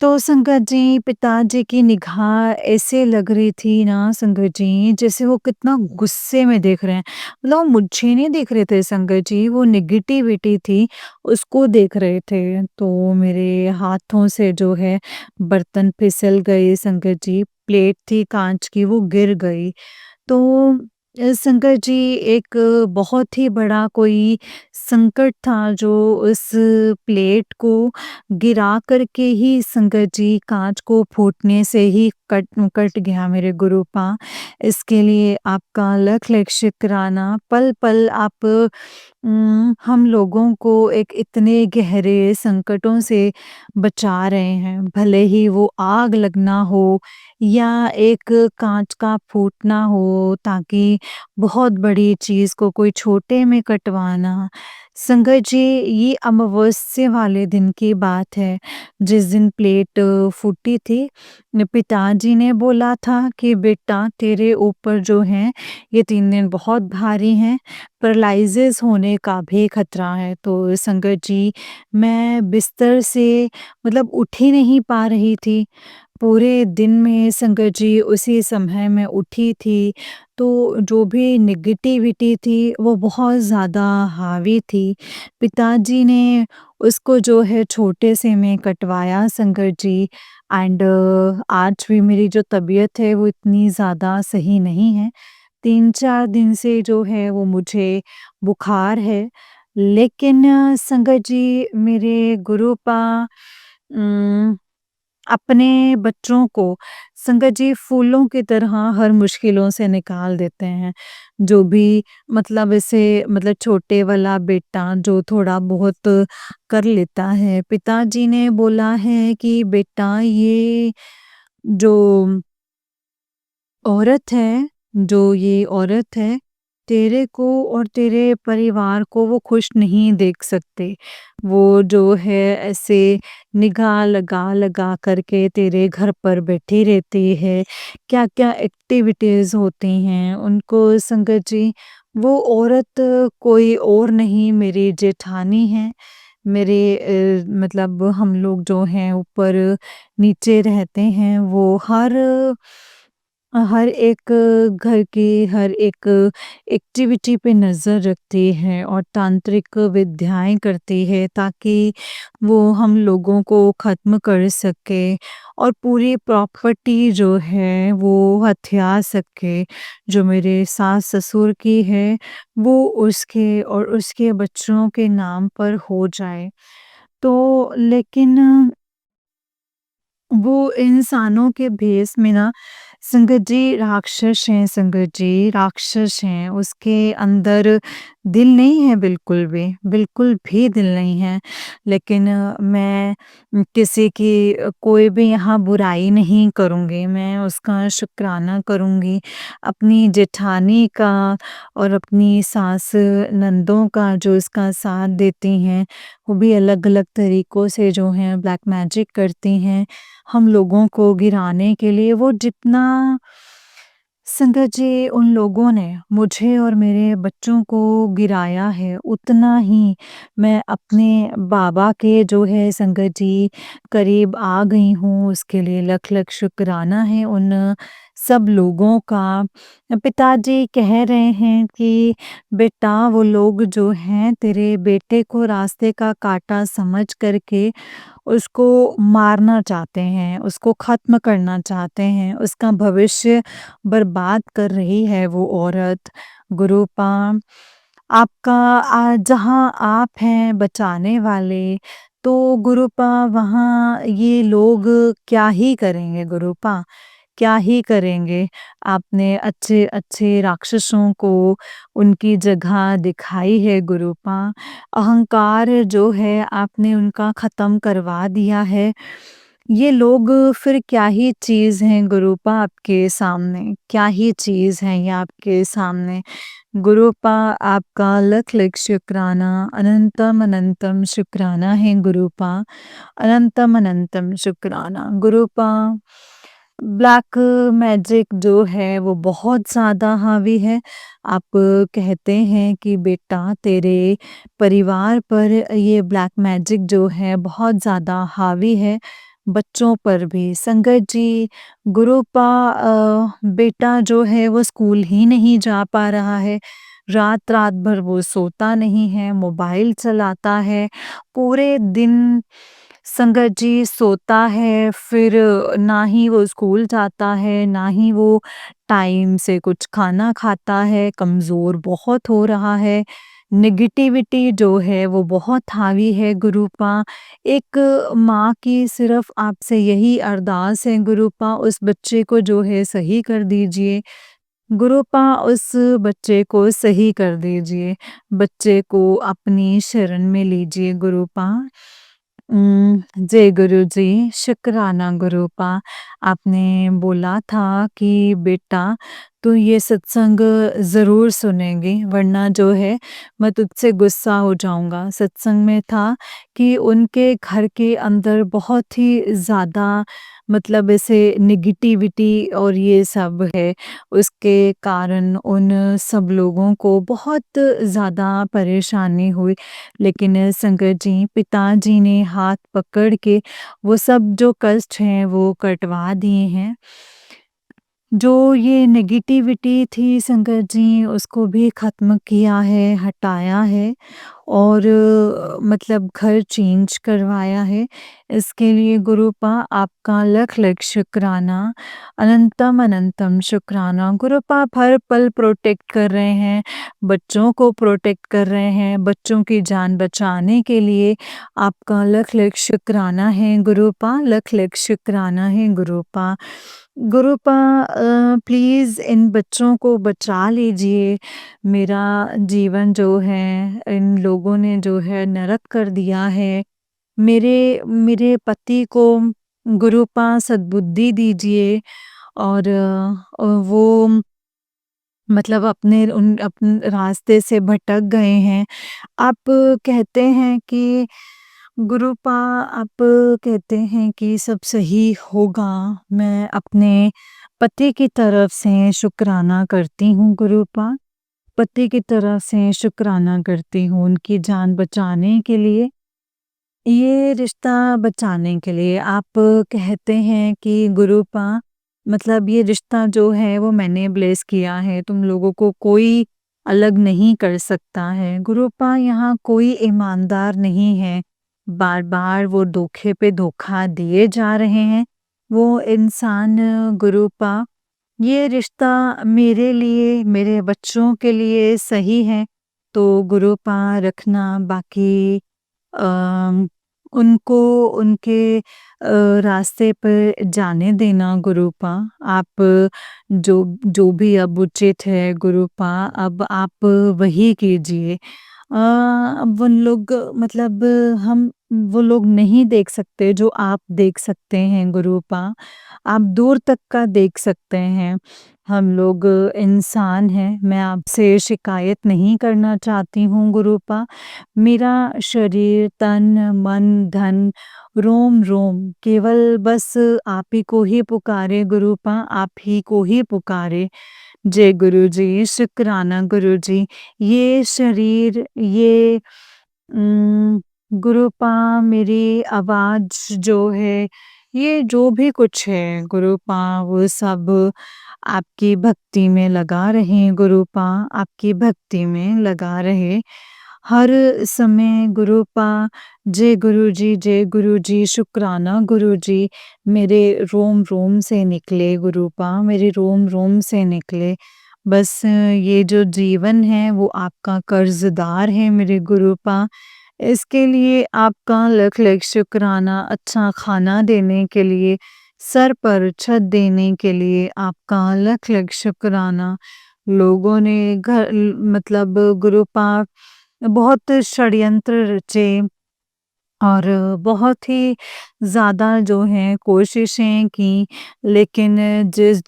तो संगत जी, पिताजी की निगाह ऐसे लग रही थी ना संगत जी, जैसे वो कितना गुस्से में देख रहे हैं। मतलब वो मुझे नहीं देख रहे थे संगत जी, वो नेगेटिविटी थी, उसको देख रहे थे। तो मेरे हाथों से जो है बर्तन फिसल गए संगत जी, प्लेट थी काँच की वो गिर गई। तो संकट जी एक बहुत ही बड़ा कोई संकट था जो उस प्लेट को गिरा कर के ही संकट जी काँच को फूटने से ही कट कट गया मेरे गुरुपा। इसके लिए आपका लख-लख शुक्राना। पल-पल आप हम लोगों को एक इतने गहरे संकटों से बचा रहे हैं। भले ही वो आग लगना हो या एक काँच का फूटना हो ताकि बहुत बड़ी चीज़ को कोई छोटे में कटवाना। संगत जी, ये अमावस्या वाले दिन की बात है, जिस दिन प्लेट फूटी थी। पिताजी ने बोला था कि बेटा तेरे ऊपर जो है ये 3 दिन बहुत भारी हैं, पैरालिसिस होने का भी खतरा है। तो संगत जी, मैं बिस्तर से मतलब उठ ही नहीं पा रही थी। पूरे दिन में संगत जी उसी समय मैं उठी थी, तो जो भी नेगेटिविटी थी वो बहुत ज़्यादा हावी थी। पिताजी ने उसको जो है छोटे से में कटवाया संगत जी एंड आज भी मेरी जो तबीयत है वो इतनी ज़्यादा सही नहीं है। 3-4 दिन से जो है वो मुझे बुखार है। लेकिन संगत जी मेरे गुरुपा उम अपने बच्चों को संगत जी फूलों की तरह हर मुश्किलों से निकाल देते हैं। जो भी मतलब ऐसे मतलब छोटे वाला बेटा जो थोड़ा बहुत कर लेता है, पिताजी ने बोला है कि बेटा ये जो औरत है, तेरे को और तेरे परिवार को वो खुश नहीं देख सकते। वो जो है ऐसे निगाह लगा-लगा कर के तेरे घर पर बैठी रहती है। क्या-क्या एक्टिविटीज़ होती हैं, उनको संगत जी वो औरत कोई और नहीं मेरी जेठानी है। मेरे मतलब हम लोग जो हैं ऊपर नीचे रहते हैं, वो हर हर एक घर की हर एक एक्टिविटी पे नज़र रखती है और तांत्रिक विधियाएँ करती है ताकि वो हम लोगों को ख़त्म कर सके और पूरी प्रॉपर्टी जो है वो हथिया सके। जो मेरे सास-ससुर की है वो उसके और उसके बच्चों के नाम पर हो जाए। तो लेकिन वो इंसानों के भेष में ना संगत जी राक्षस हैं, संगत जी राक्षस हैं। उसके अंदर दिल नहीं है बिल्कुल भी दिल नहीं है। लेकिन मैं किसी की कोई भी यहाँ बुराई नहीं करूँगी, मैं उसका शुक्राना करूँगी। अपनी जेठानी का और अपनी सास नंदों का जो इसका साथ देती हैं, वो भी अलग-अलग तरीकों से जो हैं ब्लैक मैजिक करती हैं। हम लोगों को गिराने के लिए वो जितना संगत जी उन लोगों ने मुझे और मेरे बच्चों को गिराया है, उतना ही मैं अपने बाबा के जो है संगत जी करीब आ गई हूँ, उसके लिए लख-लख शुक्राना है उन सब लोगों का। पिताजी कह रहे हैं कि बेटा वो लोग जो हैं तेरे बेटे को रास्ते का काँटा समझ कर के उसको मारना चाहते हैं, उसको ख़त्म करना चाहते हैं, उसका भविष्य बर्बाद कर रही है वो औरत। गुरूपा आपका जहाँ आप हैं बचाने वाले, तो गुरूपा वहाँ ये लोग क्या ही करेंगे गुरूपा, क्या ही करेंगे। आपने अच्छे-अच्छे राक्षसों को उनकी जगह दिखाई है गुरूपा। अहंकार जो है आपने उनका ख़त्म करवा दिया है। ये लोग फिर क्या ही चीज़ हैं गुरूपा आपके सामने, क्या ही चीज़ हैं ये आपके सामने। गुरूपा आपका लख-लख शुक्राना, अनंतम-अनंतम शुक्राना है गुरूपा, अनंतम-अनंतम शुक्राना। गुरूपा ब्लैक मैजिक जो है वो बहुत ज़्यादा हावी है। आप कहते हैं कि बेटा तेरे परिवार पर ये ब्लैक मैजिक जो है बहुत ज़्यादा हावी है, बच्चों पर भी। संगत जी गुरूपा बेटा जो है वो स्कूल ही नहीं जा पा रहा है। रात-रात भर वो सोता नहीं है, मोबाइल चलाता है, पूरे दिन संगत जी सोता है, फिर ना ही वो स्कूल जाता है, ना ही वो टाइम से कुछ खाना खाता है, कमज़ोर बहुत हो रहा है। नेगेटिविटी जो है वो बहुत हावी है गुरूपा। एक माँ की सिर्फ़ आपसे यही अरदास है गुरूपा उस बच्चे को जो है सही कर दीजिए। गुरूपा उस बच्चे को सही कर दीजिए। बच्चे को अपनी शरण में लीजिए गुरूपा। जय गुरु जी, शुक्राना गुरूपा। आपने बोला था कि बेटा तू ये सत्संग ज़रूर सुनेगी वरना जो है मैं तुझसे गुस्सा हो जाऊँगा। सत्संग में था कि उनके घर के अंदर बहुत ही ज़्यादा मतलब ऐसे नेगेटिविटी और ये सब है। उसके कारण उन सब लोगों को बहुत ज़्यादा परेशानी हुई। लेकिन संगत जी, पिताजी ने हाथ पकड़ के वो सब जो कष्ट हैं वो कटवा दिए हैं। जो ये नेगेटिविटी थी संगत जी उसको भी ख़त्म किया है, हटाया है और मतलब घर चेंज करवाया है। इसके लिए गुरूपा आपका लख-लख शुक्राना, अनंतम-अनंतम शुक्राना। गुरूपा आप हर पल प्रोटेक्ट कर रहे हैं, बच्चों को प्रोटेक्ट कर रहे हैं, बच्चों की जान बचाने के लिए आपका लख-लख शुक्राना है गुरूपा, लख-लख शुक्राना है गुरूपा। गुरूपा प्लीज़ इन बच्चों को बचा लीजिए। मेरा जीवन जो है इन लोगों ने जो है नरक कर दिया है। मेरे मेरे पति को गुरूपा सद्बुद्धि दीजिए और वो मतलब अपने रास्ते से भटक गए हैं। आप कहते हैं कि गुरूपा आप कहते हैं कि सब सही होगा। मैं अपने पति की तरफ से शुक्राना करती हूँ गुरूपा। पति की तरफ से शुक्राना करती हूँ उनकी जान बचाने के लिए, ये रिश्ता बचाने के लिए। आप कहते हैं कि गुरूपा मतलब ये रिश्ता जो है वो मैंने ब्लेस किया है, तुम लोगों को कोई अलग नहीं कर सकता है। गुरुपा यहाँ कोई ईमानदार नहीं है, बार-बार वो धोखे पे धोखा दिए जा रहे हैं। वो इंसान गुरुपा ये रिश्ता मेरे लिए, मेरे बच्चों के लिए सही है, तो गुरुपा रखना बाकी अम, उनको उनके रास्ते पर जाने देना गुरुपा। आप जो जो भी अब उचित है गुरुपा, अब आप वही कीजिए। अब उन लोग मतलब हम वो लोग नहीं देख सकते जो आप देख सकते हैं गुरुपा। आप दूर तक का देख सकते हैं। हम लोग इंसान हैं, मैं आपसे शिकायत नहीं करना चाहती हूँ गुरुपा। मेरा शरीर, तन, मन, धन, रोम-रोम केवल बस आप ही को ही पुकारे गुरुपा, आप ही को ही पुकारे। जय गुरुजी, शुक्राना गुरुजी। ये शरीर, ये गुरुपा मेरी आवाज़ जो है, ये जो भी कुछ है गुरुपा वो सब आपकी भक्ति में लगा रहे गुरुपा, आपकी भक्ति में लगा रहे। हर समय गुरुपा जय गुरुजी, शुक्राना गुरुजी, मेरे रोम-रोम से निकले गुरुपा, मेरे रोम-रोम से निकले। बस ये जो जीवन है वो आपका कर्ज़दार है मेरे गुरुपा। इसके लिए आपका लख-लख शुक्राना, अच्छा खाना देने के लिए, सर पर छत देने के लिए आपका लख-लख शुक्राना। लोगों ने मतलब गुरुपा बहुत षड्यंत्र रचे और बहुत ही ज़्यादा जो है कोशिशें की, लेकिन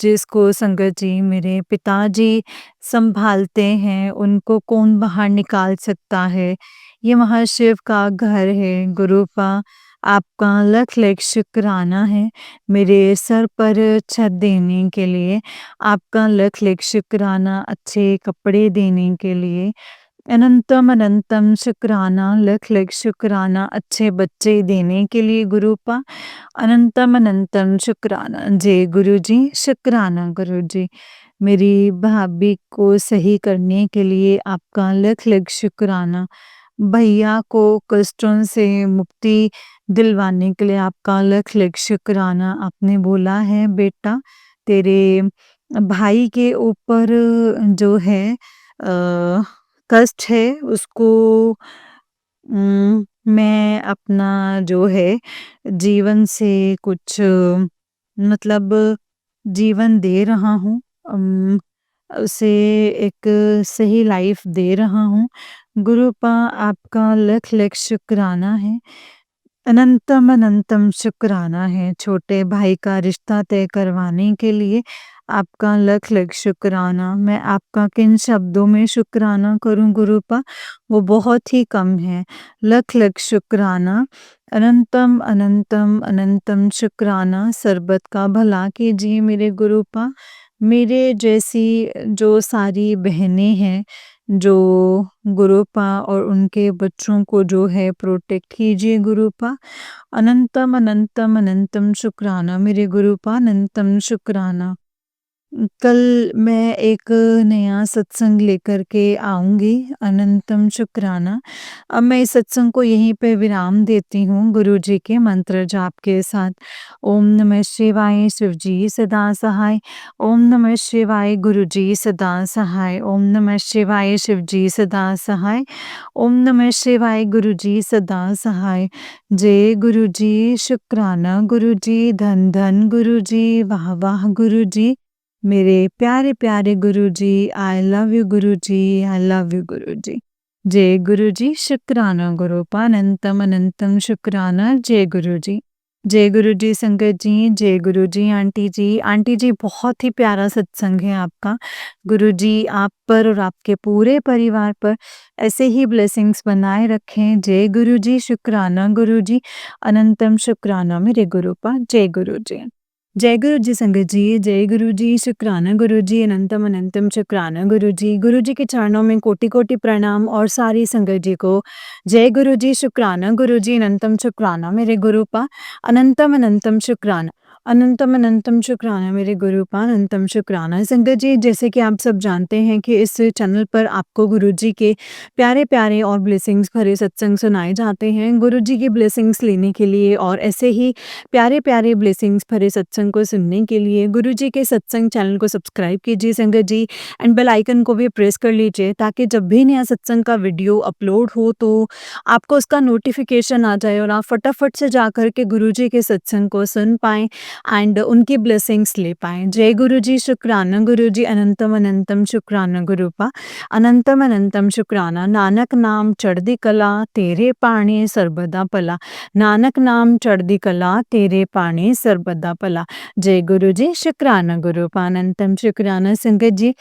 जिसको संगत जी मेरे पिताजी सँभालते हैं, उनको कौन बाहर निकाल सकता है। ये महाशिव का घर है गुरुपा, आपका लख-लख शुक्राना है, मेरे सर पर छत देने के लिए, आपका लख-लख शुक्राना अच्छे कपड़े देने के लिए। अनंतम अनंतम शुक्राना, लख लख शुक्राना अच्छे बच्चे देने के लिए गुरुपा। अनंतम अनंतम शुक्राना। जय गुरु जी, शुक्राना गुरु जी। मेरी भाभी को सही करने के लिए आपका लख लख शुक्राना। भैया को कष्टों से मुक्ति दिलवाने के लिए आपका लख लख शुक्राना। आपने बोला है बेटा तेरे भाई के ऊपर जो है कष्ट है उसको मैं अपना जो है जीवन से कुछ मतलब जीवन दे रहा हूँ। उसे एक सही लाइफ दे रहा हूँ। गुरुपा आपका लख लख शुक्राना है। अनंतम अनंतम शुक्राना है छोटे भाई का रिश्ता तय करवाने के लिए आपका लख लख शुक्राना। मैं आपका किन शब्दों में शुक्राना करूं गुरुपा, वो बहुत ही कम है। लख लख शुक्राना। अनंतम अनंतम अनंतम शुक्राना। सरबत का भला कीजिए मेरे गुरुपा। मेरे जैसी जो सारी बहनें हैं जो गुरुपा और उनके बच्चों को जो है प्रोटेक्ट कीजिए गुरुपा। अनंतम अनंतम अनंतम शुक्राना मेरे गुरुपा, अनंतम शुक्राना। कल मैं एक नया सत्संग लेकर के आऊँगी, अनंतम शुक्राना। अब मैं इस सत्संग को यहीं पे विराम देती हूँ गुरु जी के मंत्र जाप के साथ। ओम नमः शिवाय, शिव जी सदा सहाय। ओम नमः शिवाय, गुरु जी सदा सहाय। ओम नमः शिवाय, शिव जी सदा सहाय। ओम नमः शिवाय, गुरु जी सदा सहाय। जय गुरु जी, शुक्राना गुरु जी, धन धन गुरु जी, वाह वाह गुरु जी। मेरे प्यारे प्यारे Guruji, I love you Guruji, I love you Guruji. जय गुरुजी, शुक्राना गुरुपा, अनंतम अनंतम शुक्राना। जय गुरुजी। जय गुरुजी संगत जी, जय गुरुजी आंटी जी। आंटी जी बहुत ही प्यारा सत्संग है आपका। गुरुजी आप पर और आपके पूरे परिवार पर ऐसे ही ब्लेसिंग्स बनाए रखें। जय गुरुजी, शुक्राना गुरुजी, अनंतम शुक्राना मेरे गुरुपा। जय गुरुजी। जय गुरु जी संगत जी, जय गुरु जी, शुक्राना गुरु जी, अनंतम अनंतम शुक्राना गुरु जी। गुरु जी के चरणों में कोटि-कोटि प्रणाम और सारी संगत जी को जय गुरु जी, शुक्राना गुरु जी, अनंतम शुक्राना मेरे गुरुपा, अनंतम अनंतम शुक्राना। अनंतम अनंतम शुक्राना मेरे गुरुपा अनंतम शुक्राना। संगत जी, जैसे कि आप सब जानते हैं कि इस चैनल पर आपको गुरुजी के प्यारे-प्यारे और ब्लेसिंग्स भरे सत्संग सुनाए जाते हैं। गुरुजी की ब्लेसिंग्स लेने के लिए और ऐसे ही प्यारे-प्यारे ब्लेसिंग्स भरे सत्संग को सुनने के लिए गुरुजी के सत्संग चैनल को सब्सक्राइब कीजिए संगत जी, एंड बेल आइकन को भी प्रेस कर लीजिए ताकि जब भी नया सत्संग का वीडियो अपलोड हो तो आपको उसका नोटिफिकेशन आ जाए और आप फटाफट से जाकर के गुरुजी के सत्संग को सुन पाएँ एंड उनकी ब्लेसिंग्स ले पाएँ। जय गुरुजी, शुक्राना गुरुजी, अनंतम अनंतम शुक्राना गुरुपा, अनंतम अनंतम शुक्राना। नानक नाम चढ़दी कला, तेरे पाणे सर्बदा भला। नानक नाम चढ़दी कला, तेरे पाणे सर्बदा भला। जय गुरुजी, शुक्राना गुरुपा, अनंतम शुक्राना। संगत जी,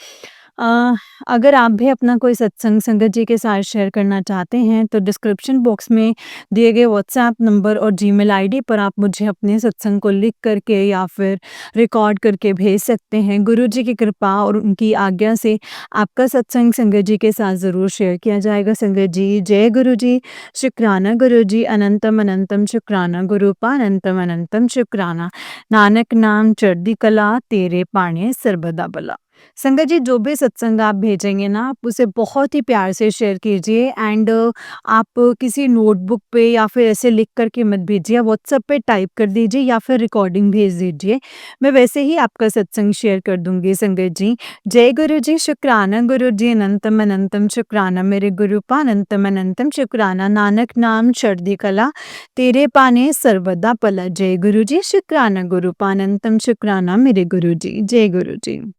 अ, अगर आप भी अपना कोई सत्संग संगत जी के साथ शेयर करना चाहते हैं तो डिस्क्रिप्शन बॉक्स में दिए गए व्हाट्सएप नंबर और जीमेल आईडी पर आप मुझे अपने सत्संग को लिख करके या फिर रिकॉर्ड करके भेज सकते हैं। गुरुजी की कृपा और उनकी आज्ञा से आपका सत्संग संगत जी के साथ ज़रूर शेयर किया जाएगा संगत जी। जय गुरुजी, शुक्राना गुरुजी, अनंतम अनंतम शुक्राना गुरुपा, अनंतम अनंतम शुक्राना। नानक नाम चढ़दी कला, तेरे पाणे सर्बदा भला। संगत जी, जो भी सत्संग आप भेजेंगे ना, आप उसे बहुत ही प्यार से शेयर कीजिए एंड आप किसी नोटबुक पे या फिर ऐसे लिख कर के मत भेजिए, व्हाट्सएप पे टाइप कर दीजिए या फिर रिकॉर्डिंग भेज दीजिए। मैं वैसे ही आपका सत्संग शेयर कर दूँगी संगत जी। जय गुरु जी, शुक्राना गुरु जी, अनंतम अनंतम शुक्राना मेरे गुरुपा, अनंतम अनंतम शुक्राना। नानक नाम चढ़दी कला, तेरे पाने सर्वदा भला। जय गुरु जी, शुक्राना गुरुपा, अनंतम शुक्राना मेरे गुरु जी। जय गुरु जी।